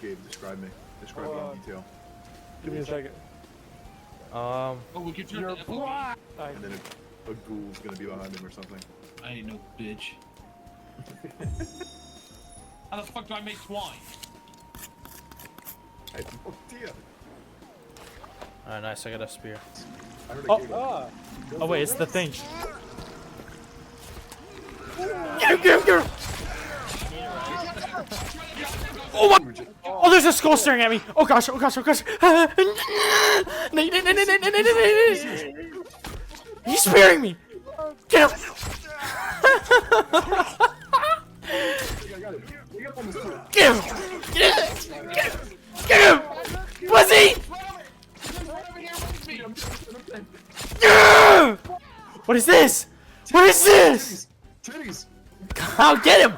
Gabe, describe me. Describe me in detail. Give me a second. Oh, we can turn You're the black. And then a ghoul's gonna be behind him or something. I ain't no bitch. How the fuck do I make twine? I have no idea. Alright, nice. I got a spear. I heard a Oh. giggle. Ah. Oh wait, it's the thing. Oh my! Oh, there's a skull staring at me. Oh gosh! Oh gosh! Oh gosh! He's spearing me. Get him! I got it. You got almost two. Get him! Get him! Get him! Get him! Pussy! What is this? What is this? Titties! I'll get him!